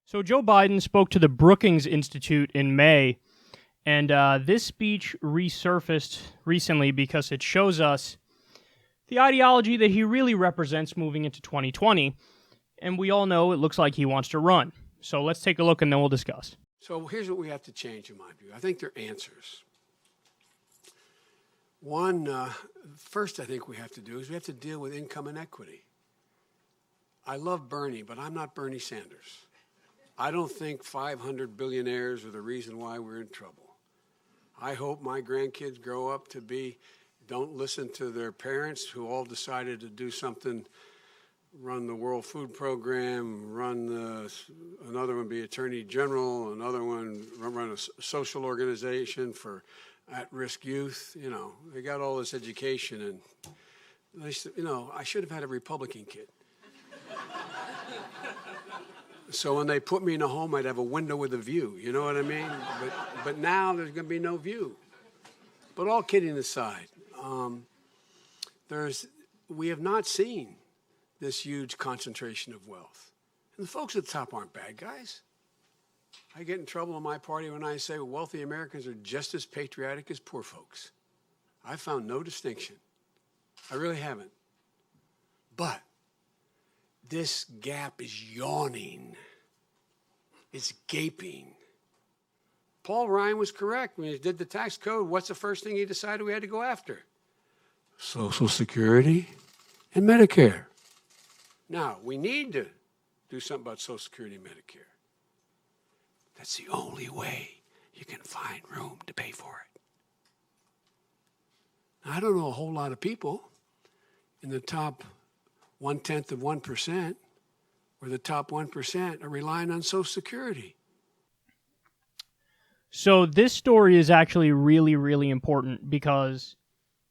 So Joe Biden spoke to the Brookings Institute in May, and this speech resurfaced recently because it shows us the ideology that he really represents moving into 2020, and we all know it looks like he wants to run. So let's take a look and then we'll discuss. So here's what we have to change in my view. I think they're answers. One, first I think we have to do is we have to deal with income inequity. I love Bernie, but I'm not Bernie Sanders. I don't think 500 billionaires are the reason why we're in trouble. I hope my grandkids grow up to don't listen to their parents who all decided to do something, run the World Food Program, another one be Attorney General, another one run a social organization for at-risk youth. You know, they got all this education, and I should have had a Republican kid. So when they put me in a home, I'd have a window with a view. You know what I mean? But now there's going to be no view. But all kidding aside, we have not seen this huge concentration of wealth. And the folks at the top aren't bad guys. I get in trouble in my party when I say wealthy Americans are just as patriotic as poor folks. I found no distinction. I really haven't. But this gap is yawning. It's gaping. Paul Ryan was correct. When he did the tax code, what's the first thing he decided we had to go after? Social Security and Medicare. Now, we need to do something about Social Security and Medicare. That's the only way you can find room to pay for it. Now, I don't know a whole lot of people in the top 0.1%, where the top 1% are relying on Social Security. So this story is actually really, really important because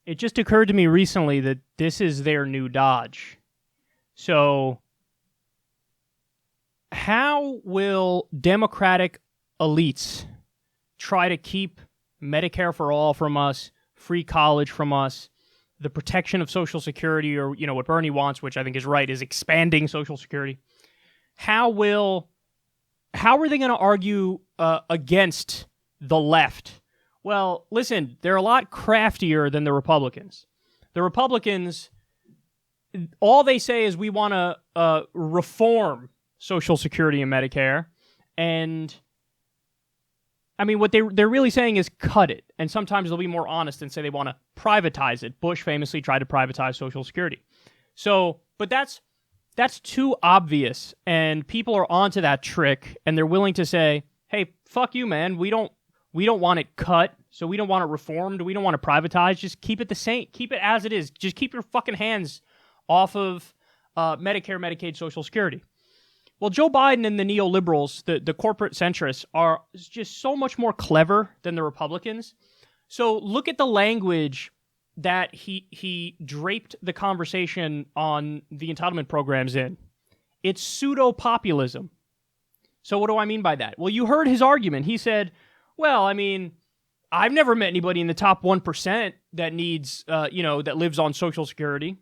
it just occurred to me recently that this is their new dodge. So how will Democratic elites try to keep Medicare for all from us, free college from us, the protection of Social Security, or what Bernie wants, which I think is right, is expanding Social Security? How are they going to argue against the left? Well, listen, they're a lot craftier than the Republicans. The Republicans, all they say is we want to reform Social Security and Medicare, and I mean, what they're really saying is cut it. And sometimes they'll be more honest and say they want to privatize it. Bush famously tried to privatize Social Security. So, but that's too obvious, and people are onto that trick, and they're willing to say, "Hey, fuck you, man. We don't want it cut, so we don't want it reformed. We don't want it privatized. Just keep it the same. Keep it as it is. Just keep your fucking hands off of Medicare, Medicaid, Social Security." Well, Joe Biden and the neoliberals, the corporate centrists, are just so much more clever than the Republicans. So look at the language that he draped the conversation on the entitlement programs in. It's pseudo-populism. So what do I mean by that? Well, you heard his argument. He said, well, I mean, I've never met anybody in the top 1% that needs, that lives on Social Security.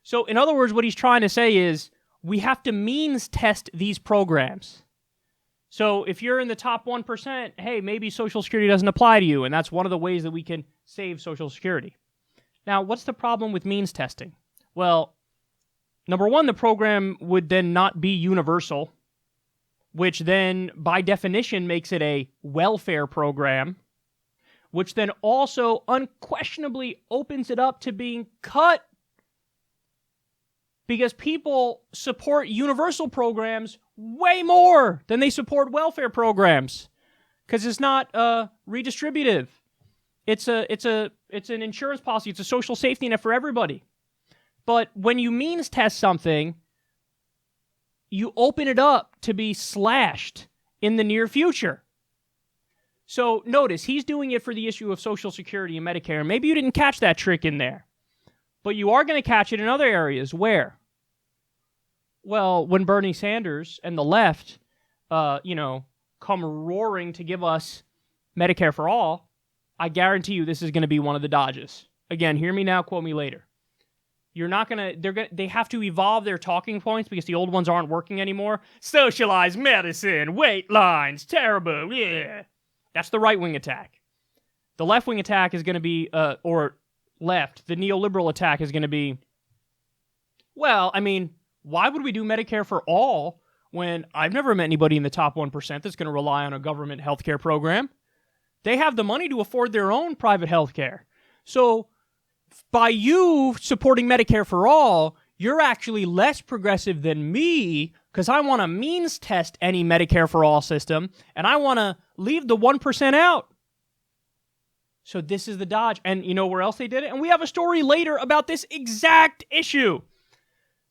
So in other words, what he's trying to say is, we have to means test these programs. So if you're in the top 1%, hey, maybe Social Security doesn't apply to you, and that's one of the ways that we can save Social Security. Now, what's the problem with means testing? Well, number one, the program would then not be universal, which then, by definition, makes it a welfare program, which then also unquestionably opens it up to being cut, because people support universal programs way more than they support welfare programs, because it's not redistributive. It's an insurance policy. It's a social safety net for everybody. But when you means test something, you open it up to be slashed in the near future. So notice, he's doing it for the issue of Social Security and Medicare. Maybe you didn't catch that trick in there. But you are going to catch it in other areas. Where? Well, when Bernie Sanders and the left, come roaring to give us Medicare for all, I guarantee you this is going to be one of the dodges. Again, hear me now, quote me later. You're not gonna. They have to evolve their talking points because the old ones aren't working anymore. Socialized medicine, wait lines, terrible. Yeah, that's the right wing attack. The left wing attack is going to be, or left. The neoliberal attack is going to be. Well, I mean, why would we do Medicare for all when I've never met anybody in the top 1% that's going to rely on a government healthcare program? They have the money to afford their own private healthcare. So, by you supporting Medicare for all, you're actually less progressive than me because I want to means test any Medicare for all system and I want to leave the 1% out. So this is the dodge. And you know where else they did it? And we have a story later about this exact issue.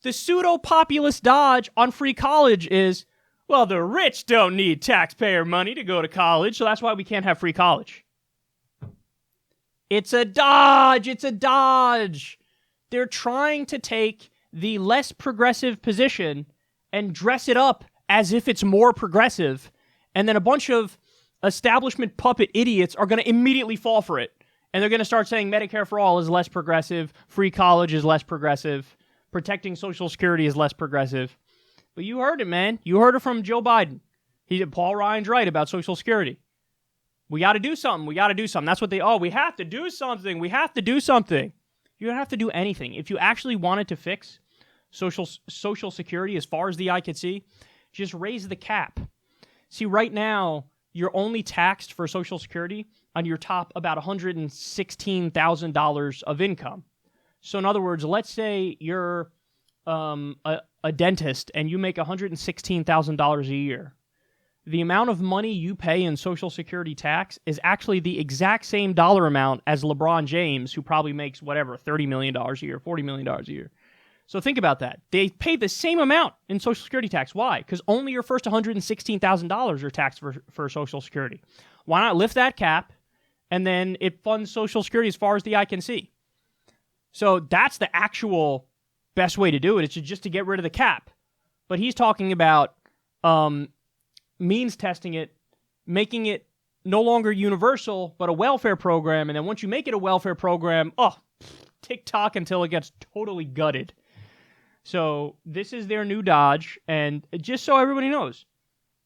The pseudo-populist dodge on free college is, well, the rich don't need taxpayer money to go to college, so that's why we can't have free college. It's a dodge. It's a dodge. They're trying to take the less progressive position and dress it up as if it's more progressive. And then a bunch of establishment puppet idiots are going to immediately fall for it. And they're going to start saying Medicare for all is less progressive. Free college is less progressive. Protecting Social Security is less progressive. But you heard it, man. You heard it from Joe Biden. Paul Ryan's right about Social Security. We got to do something. We got to do something. That's what we have to do something. We have to do something. You don't have to do anything. If you actually wanted to fix Social Security as far as the eye could see, just raise the cap. See, right now, you're only taxed for Social Security on your top about $116,000 of income. So in other words, let's say you're a dentist and you make $116,000 a year. The amount of money you pay in Social Security tax is actually the exact same dollar amount as LeBron James, who probably makes, $30 million a year, $40 million a year. So think about that. They pay the same amount in Social Security tax. Why? Because only your first $116,000 are taxed for Social Security. Why not lift that cap, and then it funds Social Security as far as the eye can see? So that's the actual best way to do it. It's just to get rid of the cap. But he's talking about means testing it, making it no longer universal, but a welfare program. And then once you make it a welfare program, tick-tock until it gets totally gutted. So this is their new dodge. And just so everybody knows,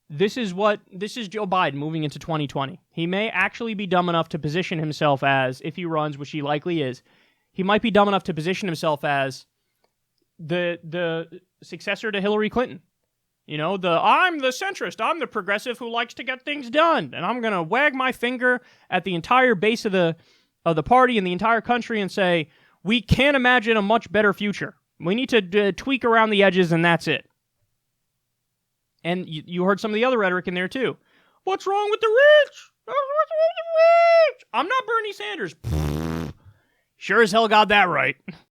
this is Joe Biden moving into 2020. He may actually be dumb enough to position himself as, if he runs, which he likely is, he might be dumb enough to position himself as the successor to Hillary Clinton. You know, I'm the centrist, I'm the progressive who likes to get things done, and I'm going to wag my finger at the entire base of the party and the entire country and say, we can't imagine a much better future. We need to tweak around the edges, and that's it. And you heard some of the other rhetoric in there, too. What's wrong with the rich? What's wrong with the rich? I'm not Bernie Sanders. Sure as hell got that right.